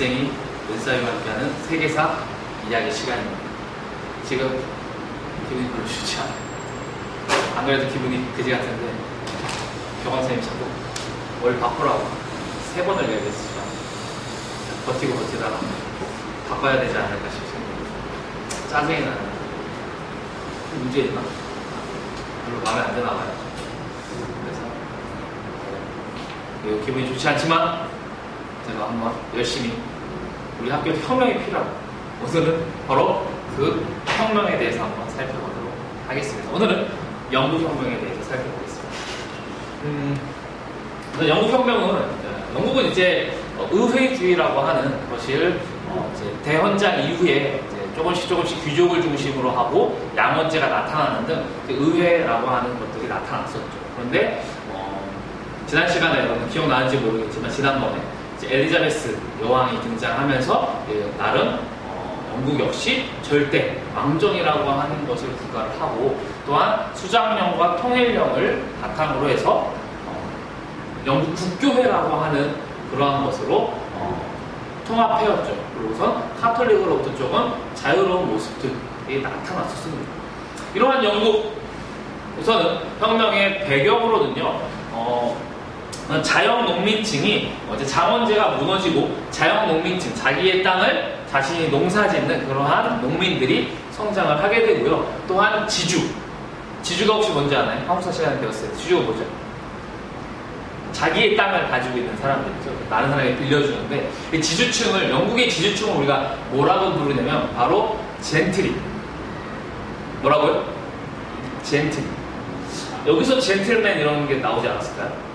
일생이 은사위와 함께하는 세계사 이야기 시간입니다. 지금 기분이 별로 좋지 않아요. 안 그래도 기분이 그지 같은데 교관선생님이 자꾸 뭘 바꾸라고 3번을 얘기했으니까 버티고 버티다가 바꿔야 되지 않을까 싶습니다. 짜증이 나요. 문제 있나? 별로 마음에 안 드나 봐요. 그래서 매우 기분이 좋지 않지만 제가 한번 열심히 우리 학교에 혁명이 필요하고 오늘은 바로 그 혁명에 대해서 한번 살펴보도록 하겠습니다. 오늘은 영국혁명에 대해서 살펴보겠습니다. 영국혁명은 영국은 이제 의회주의라고 하는 것을 이제 대헌장 이후에 이제 조금씩 귀족을 중심으로 하고 양원제가 나타나는 등 의회라고 하는 것들이 나타났었죠. 그런데 지난 시간에 여러분 기억나는지 모르겠지만 지난번에 이제 엘리자베스 여왕이 등장하면서 나름 영국 역시 절대 왕정이라고 하는 것을 부과를 하고 또한 수장령과 통일령을 바탕으로 해서 영국 국교회라고 하는 그러한 것으로 통합해왔죠. 그리고선 카톨릭으로부터 조금 자유로운 모습들이 나타났었습니다. 이러한 영국 우선은 혁명의 배경으로는요. 자영농민층이 이제 장원제가 무너지고 자영농민층, 자기의 땅을 자신이 농사짓는 그러한 농민들이 성장을 하게 되고요. 또한 지주가 혹시 뭔지 아나요? 한국사 시간에 배웠어요. 지주가 뭐죠? 자기의 땅을 가지고 있는 사람들이죠. 다른 사람에게 빌려주는데 이 지주층을, 영국의 지주층을 우리가 뭐라고 부르냐면 바로 젠틀이. 뭐라고요? 젠틀. 여기서 젠틀맨 이런 게 나오지 않았을까요?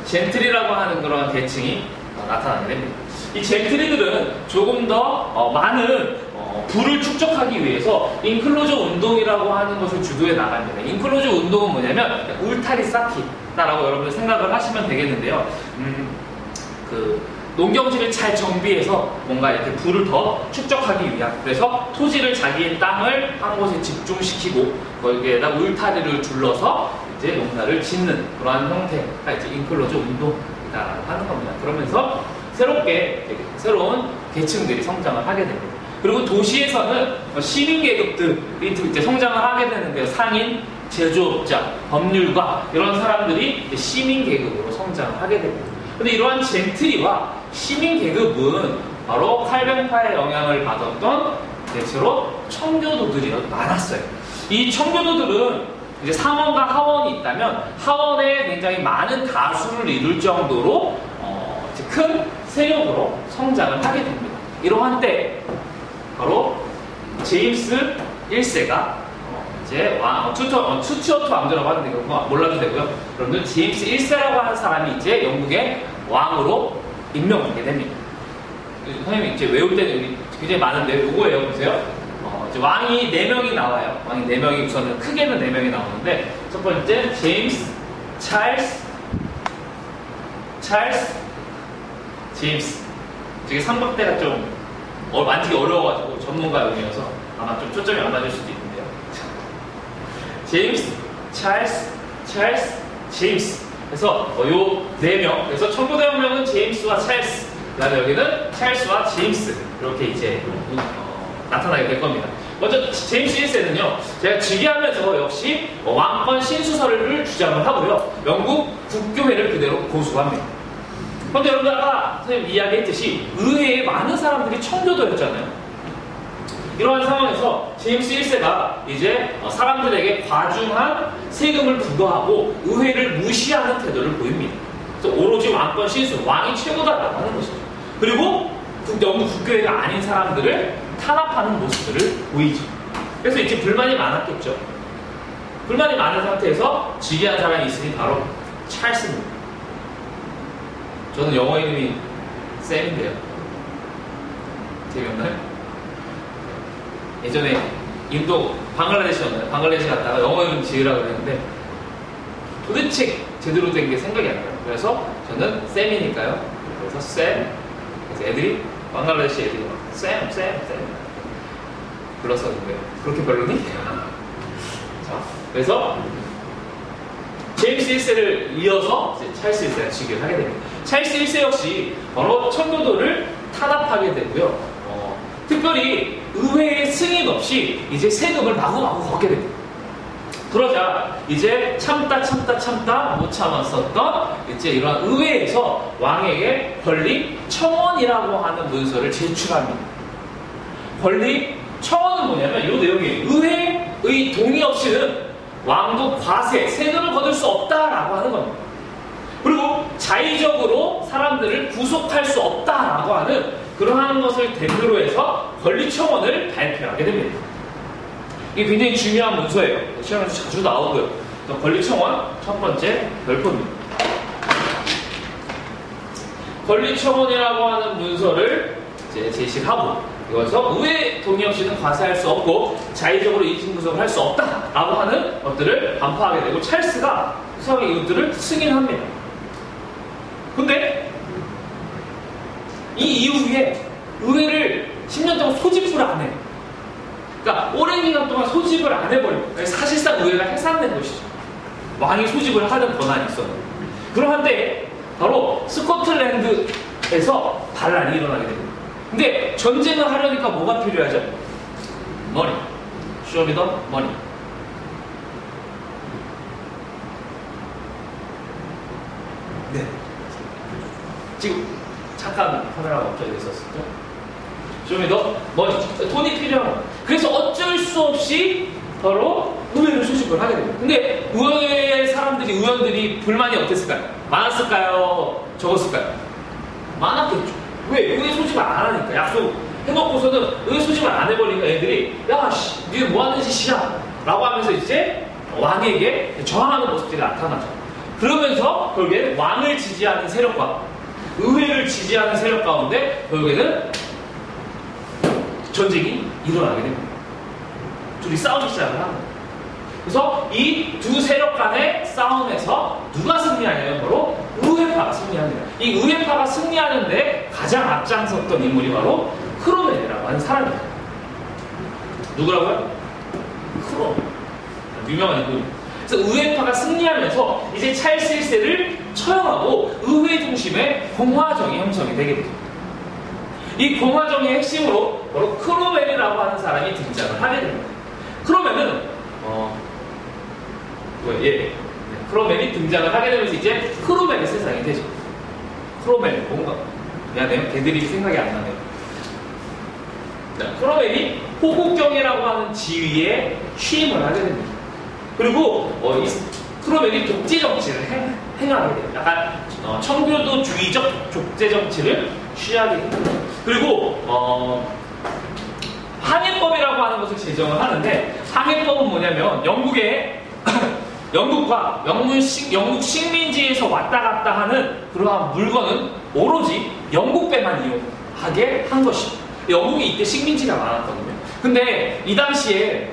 젠틀이라고 하는 그런 계층이 나타나게 됩니다. 이 젠틀이들은 조금 더 많은 부를 축적하기 위해서 인클로저 운동이라고 하는 것을 주도해 나갑니다. 인클로저 운동은 뭐냐면 울타리 쌓기다라고 여러분들 생각을 하시면 되겠는데요. 그 농경지를 잘 정비해서 뭔가 이렇게 부를 더 축적하기 위한, 그래서 토지를 자기의 땅을 한 곳에 집중시키고 거기에다 울타리를 둘러서 이제 농사를 짓는 그러한 형태가 이제 인클로저 운동이다라고 하는 겁니다. 그러면서 새로운 계층들이 성장을 하게 됩니다. 그리고 도시에서는 시민 계급들이 이제 성장을 하게 되는데요. 상인, 제조업자, 법률가 이런 사람들이 시민 계급으로 성장을 하게 됩니다. 근데 이러한 젠트리와 시민 계급은 바로 칼뱅파의 영향을 받았던 대체로 청교도들이 많았어요. 이 청교도들은 이제 상원과 하원이 있다면 하원에 굉장히 많은 다수를 이룰 정도로 이제 큰 세력으로 성장을 하게 됩니다. 이러한 때 바로 제임스 1세가 이제 스튜어트 왕조라고 하는데 그거 몰라도 되고요. 여러분들 제임스 1세라고 하는 사람이 이제 영국의 왕으로 임명되게 됩니다. 선생님이 이제 외울 때는 여기 굉장히 많은데 요거예요. 보세요. 이제 왕이 4명이 나와요. 왕이 4명이 우선은 크게는 4명이 나오는데 첫 번째 제임스, 찰스, 제임스. 이게 삼각대가 좀 만지기 어려워가지고 전문가용이어서 아마 좀 초점이 안 맞을 수도 있는데요. 제임스, 찰스, 제임스. 그래서 요 4명. 그래서 청교도혁명은 제임스와 찰스. 그 다음에 여기는 찰스와 제임스. 이렇게 이제 나타나게 될 겁니다. 먼저 제임스 1세는요. 제가 즉위하면서 역시 왕권 신수설을 주장을 하고요. 영국 국교회를 그대로 고수합니다. 그런데 여러분 아까 선생님 이야기했듯이 의회에 많은 사람들이 청교도였잖아요. 이러한 상황에서 제임스 1세가 이제 사람들에게 과중한 세금을 부과하고 의회를 무시하는 태도를 보입니다. 그래서 오로지 왕권 신수, 왕이 최고다라고 하는 것이죠. 그리고 영국 국교회가 아닌 사람들을 탄압하는 모습들을 보이죠. 그래서 이제 불만이 많았겠죠. 불만이 많은 상태에서 즉위한 사람이 있으니 바로 찰스입니다. 저는 영어 이름이 샘인데요. 재미없나요? 예전에 인도 방글라데시였나요? 방글라데시 갔다가 영어 이름 지으라고 그랬는데 도대체 제대로 된 게 생각이 안 나요. 그래서 저는 샘이니까요. 그래서 샘. 그래서 애들이 방글라데시 애들이 샘 불렀었는데 그렇게 별로니? 자, 그래서 제임스 1세를 이어서 찰스 1세가 즉위를 하게 됩니다. 찰스 1세 역시 바로 청교도를 탄압하게 되고요. 특별히 의회의 승인 없이 이제 세금을 마구마구 걷게 됩니다. 그러자 이제 참다 못 참았었던 이제 이런 의회에서 왕에게 권리 청원이라고 하는 문서를 제출합니다. 권리 청원은 뭐냐면 이 내용이에요. 의회의 동의 없이는 왕도 과세, 세금을 거둘 수 없다라고 하는 겁니다. 그리고 자의적으로 사람들을 구속할 수 없다라고 하는 그러한 것을 대표로 해서 권리 청원을 발표하게 됩니다. 이게 굉장히 중요한 문서예요. 시험에서 자주 나오고요. 권리 청원 첫 번째 별표입니다. 권리 청원이라고 하는 문서를 이제 제시하고 이것서 의회 동의 없이는 과세할 수 없고 자의적으로 이익 구속을 할 수 없다라고 하는 것들을 반포하게 되고 찰스가 수상의 이것들을 승인합니다. 근데 이 이후에 의회를 10년 동안 소집을 안 해요. 그러니까 오랜 기간 동안 소집을 안 해버려요. 사실상 의회가 해산된 것이죠. 왕이 소집을 하는 권한이 있어요. 그런데 바로 스코틀랜드에서 반란이 일어나게 됩니다. 근데 전쟁을 하려니까 뭐가 필요하죠? 머니. 쇼미더 머니. 네. 지금 잠깐 카메라가 멈춰져 있었었죠? 쇼미더 머니. 돈이 필요한 거예요. 그래서 어쩔 수 없이 바로 의회를 소집을 하게 됩니다. 근데 의회 사람들이, 의원들이 불만이 어땠을까요? 많았을까요? 적었을까요? 많았겠죠. 왜? 의회 소집을 안 하니까. 약속 해놓고서는 의회 소집을 안 해버리니까 애들이 야, 씨, 니네 뭐 하는 짓이야? 라고 하면서 이제 왕에게 저항하는 모습들이 나타나죠. 그러면서 결국에 왕을 지지하는 세력과 의회를 지지하는 세력 가운데 결국에는 전쟁이 일어나게 됩니다. 둘이 싸우기 시작을 하는 거예요. 그래서 이 두 세력 간의 싸움에서 누가 승리하냐면 바로 의회파가 승리합니다. 이 의회파가 승리하는데 가장 앞장섰던 인물이 바로 크로멜이라고 하는 사람입니다. 누구라고요? 크로멜. 유명한 인물입니다. 그래서 의회파가 승리하면서 이제 찰스 1세를 처형하고 의회 중심의 공화정이 형성이 되게 됩니다. 이 공화정의 핵심으로 바로 크로멜이라고 하는 사람이 등장을 하게 됩니다. 크로멜은 크로멜이 등장을 하게 되면서 이제 크로멜의 세상이 되죠. 크로멜 뭔가 미안해요. 걔들이 생각이 안 나네요. 크로멜이 호국경이라고 하는 지위에 취임을 하게 됩니다. 그리고 이 크로멜이 독재 정치를 행하게 돼요. 약간 청교도주의적 독재 정치를 취하게 됩니다. 그리고 항해법이라고 하는 것을 제정을 하는데 항해법은 뭐냐면 영국과 영국 식민지에서 왔다 갔다 하는 그러한 물건은 오로지 영국 배만 이용하게 한 것이죠. 영국이 이때 식민지가 많았거든요. 근데 이 당시에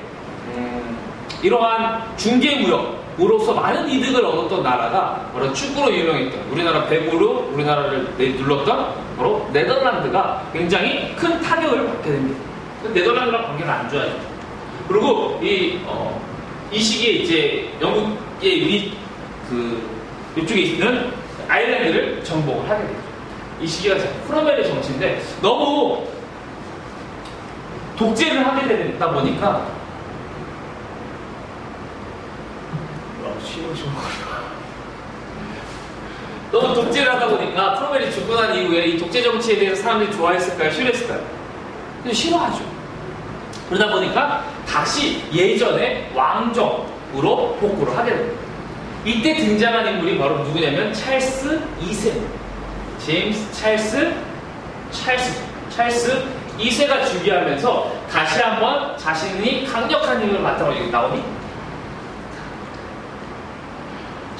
이러한 중개무역으로서 많은 이득을 얻었던 나라가 바로 축구로 유명했던 우리나라 배구로 우리나라를 눌렀던 바로 네덜란드가 굉장히 큰 타격을 받게 됩니다. 네덜란드랑 관계가 안 좋아요. 그리고 이 시기에 이제 영국의 이쪽에 있는 아일랜드를 정복을 하게 되죠. 이 시기가 크로멜의 정치인데 너무 독재를 하게 되다 보니까 너무 독재를 하다 보니까 크로멜이 죽고 난 이후에 이 독재 정치에 대해서 사람들이 좋아했을까요? 싫어했을까요? 근데 싫어하죠. 그러다 보니까 다시 예전의 왕정으로 복구를 하게 됩니다. 이때 등장한 인물이 바로 누구냐면 찰스 2세입니다. 제임스 찰스 2세가 즉위하면서 다시 한번 자신이 강력한 힘을 바탕으로 여기 나오니?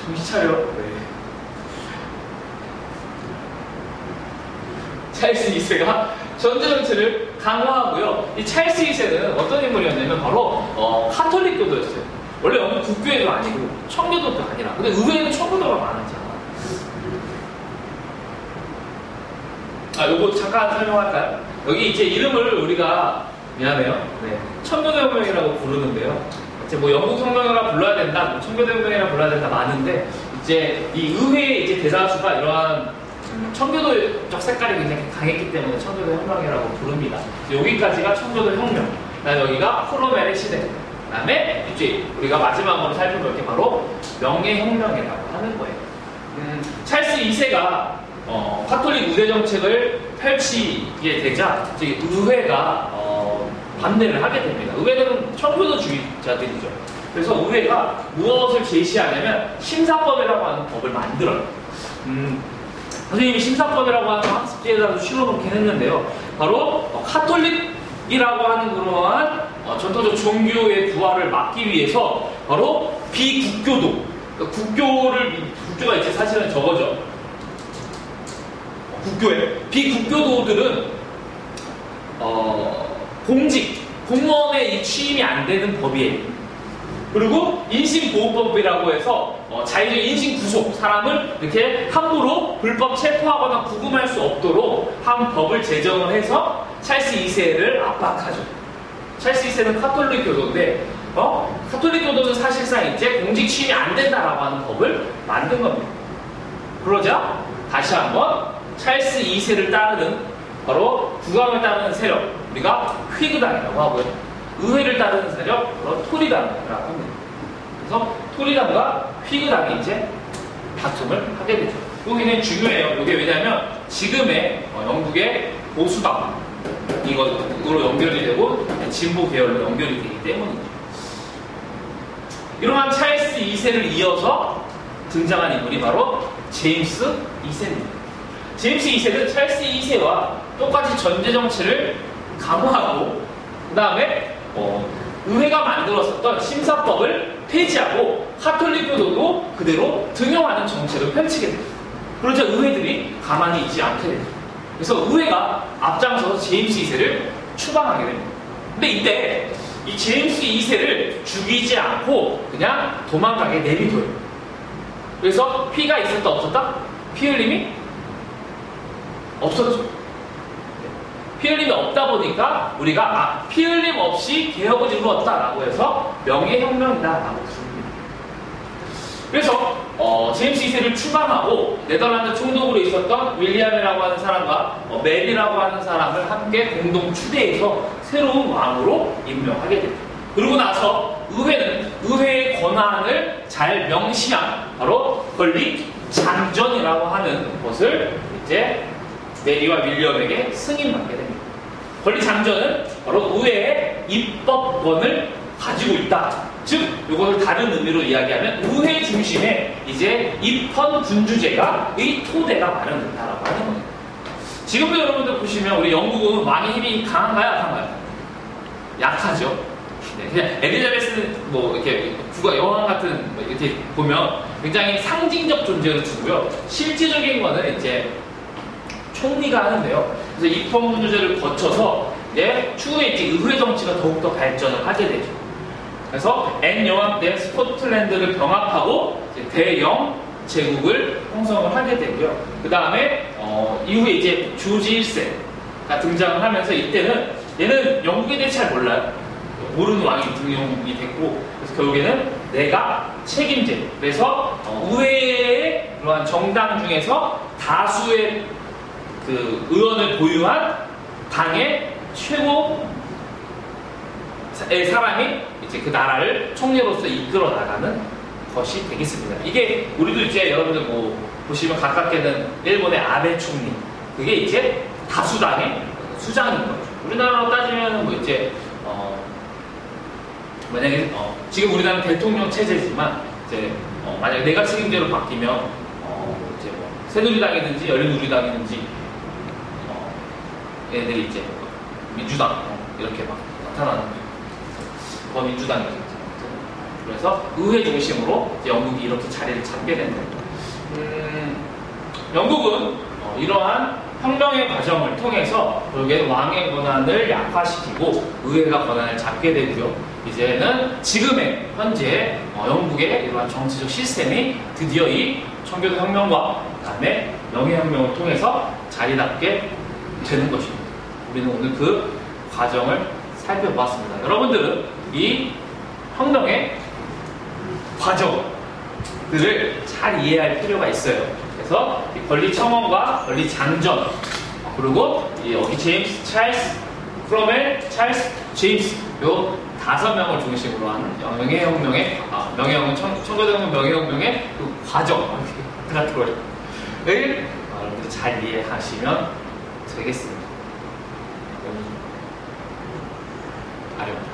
정신 차려. 네. 찰스 2세가 전제 정치를 강화하고요. 이 찰스 2세는 어떤 인물이었냐면 바로 카톨릭교도였어요. 원래 영국 국교회도 아니고 청교도도 아니라. 근데 의외에는 청교도가 많았잖아. 요거 잠깐 설명할까요? 여기 이제 이름을 우리가 미안해요. 네. 청교도혁명이라고 부르는데요. 이제 뭐 영국혁명이라 불러야 된다, 뭐 청교도혁명이라 불러야 된다 많은데 이제 이 의회의 이제 대다수가 이러한 청교도적 색깔이 굉장히 강했기 때문에 청교도 혁명이라고 부릅니다. 여기까지가 청교도 혁명. 그다음에 여기가 크로멜의 시대. 그다음에 이제 우리가 마지막으로 살펴볼 게 바로 명예혁명이라고 하는 거예요. 찰스 2세가 카톨릭 우대 정책을 펼치게 되자 이제 의회가 반대를 하게 됩니다. 의회는 청교도주의자들이죠. 그래서 의회가 무엇을 제시하냐면 심사법이라고 하는 법을 만들어요. 선생님이 심사법이라고 하는 학습지에다도 실어놓긴 했는데요. 바로 카톨릭이라고 하는 그러한 전통적 종교의 부활을 막기 위해서 바로 비국교도, 국교가 이제 사실은 저거죠. 비국교도들은 공무원의 이 취임이 안 되는 법이에요. 그리고 인신보호법이라고 해서 자유적 인신구속, 사람을 이렇게 함부로 불법 체포하거나 구금할 수 없도록 한 법을 제정을 해서 찰스 2세를 압박하죠. 찰스 2세는 카톨릭 교도인데 카톨릭 교도는 사실상 이제 공직 취임이 안 된다라고 하는 법을 만든 겁니다. 그러자 다시 한번 찰스 2세를 따르는 바로 국왕을 따르는 세력, 우리가 휘그당이라고 하고요. 의회를 따르는 세력, 바로 토리당이라고 합니다. 그래서 토리당과 휘그당이 이제 다툼을 하게 되죠. 여기는 중요해요. 이게 왜냐하면 지금의 영국의 보수당 이것으로 연결이 되고 진보 계열로 연결이 되기 때문이죠. 이러한 찰스 2세를 이어서 등장한 인물이 바로 제임스 2세입니다. 제임스 2세는 찰스 2세와 똑같이 전제 정치를 강화하고 그 다음에 의회가 만들었었던 심사법을 폐지하고 카톨릭 교도도 그대로 등용하는 정책을 펼치게 됩니다. 그러자 의회들이 가만히 있지 않게 됩니다. 그래서 의회가 앞장서서 제임스 2세를 추방하게 됩니다. 근데 이때 이 제임스 2세를 죽이지 않고 그냥 도망가게 내비둬요. 그래서 피가 있었다 없었다? 피 흘림이 없어졌죠. 피 흘림이 없다 보니까 우리가 피 흘림 없이 개혁을 이루었다라고 해서 명예혁명이다라고 부릅니다. 그래서 제임스 2세를 추방하고 네덜란드 총독으로 있었던 윌리엄이라고 하는 사람과 메리라고 하는 사람을 함께 공동 추대해서 새로운 왕으로 임명하게 됩니다. 그러고 나서 의회는 의회의 권한을 잘 명시한 바로 권리 장전이라고 하는 것을 이제 메리와 윌리엄에게 승인받게 됩니다. 권리 장전은 바로 의회의 입법권을 가지고 있다. 즉, 이것을 다른 의미로 이야기하면 의회 중심에 이제 입헌 군주제가 의 토대가 마련된다라고 하는 겁니다. 지금도 여러분들 보시면 우리 영국은 왕의 힘이 강한가요? 약한가요? 약하죠. 네, 그냥 엘리자베스는 뭐 이렇게 국가 여왕 같은 이렇게 보면 굉장히 상징적 존재를 주고요. 실질적인 거는 이제 총리가 하는데요. 그래서 입헌 군주제를 거쳐서 이제 추후에 이제 의회 정치가 더욱더 발전을 하게 되죠. 그래서 앤 여왕 때 스코틀랜드를 병합하고 이제 대영 제국을 형성을 하게 되고요. 그 다음에 이후에 이제 조지 1세가 등장을 하면서 이때는 얘는 영국에 대해 잘 몰라요. 모르는 왕이 등용이 됐고 그래서 결국에는 내가 책임제. 그래서 의회의 그러한 정당 중에서 다수의 그 의원을 보유한 당의 최고의 사람이 이제 그 나라를 총리로서 이끌어 나가는 것이 되겠습니다. 이게 우리도 이제 여러분들 뭐 보시면 가깝게는 일본의 아베 총리 그게 이제 다수당의 수장인 거죠. 우리나라로 따지면 뭐 이제 만약에 지금 우리나라는 대통령 체제지만 이제 만약에 내각 책임제로 바뀌면 이제 뭐 새누리당이든지 열린우리당이든지 얘들이 이제 민주당 이렇게 막 나타나는 거예요. 민주당이죠. 그래서 의회 중심으로 이제 영국이 이렇게 자리를 잡게 된다. 영국은 이러한 혁명의 과정을 통해서 결국에 왕의 권한을 약화시키고 의회가 권한을 잡게 되고요. 이제는 지금의 현재 영국의 이러한 정치적 시스템이 드디어 이 청교도 혁명과 그다음에 명예혁명을 통해서 자리 잡게 되는 것입니다. 우리는 오늘 그 과정을 살펴보았습니다. 여러분들은 이 혁명의 과정들을 잘 이해할 필요가 있어요. 그래서 이 권리 청원과 권리 장전, 그리고 이 어기 제임스, 찰스, 크로멜, 찰스, 제임스 요 5명을 중심으로 하는 명예혁명의 명예혁명, 청교도혁명 명예혁명의 그 과정 같은 거를 여러분들이 잘 이해하시면 되겠습니다. 아유.